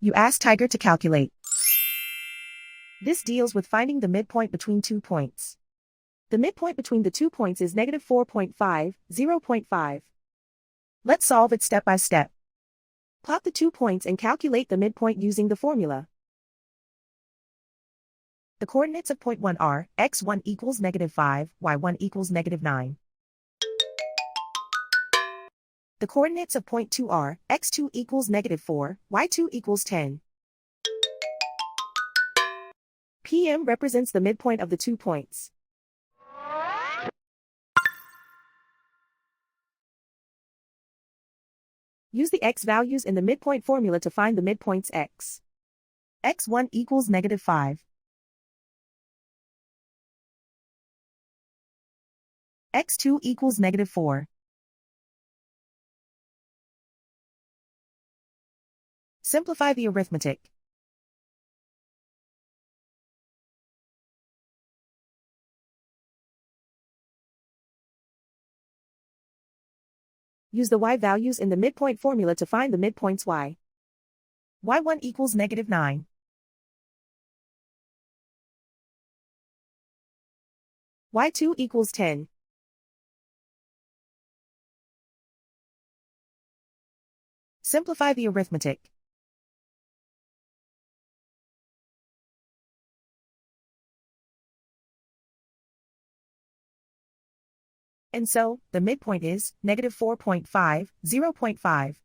You ask Tiger to calculate. This deals with finding the midpoint between 2 points. The midpoint between the 2 points is -4.5, 0.5. Let's solve it step by step. Plot the 2 points and calculate the midpoint using the formula. The coordinates of point 1 are x1 equals -5, y1 equals -9. The coordinates of point 2 are x2 equals -4, y2 equals 10. PM represents the midpoint of the 2 points. Use the x values in the midpoint formula to find the midpoints x. x1 equals -5. x2 equals -4. Simplify the arithmetic. Use the y values in the midpoint formula to find the midpoints y. y1 equals -9. y2 equals 10. Simplify the arithmetic. And so, the midpoint is -4.5, 0.5.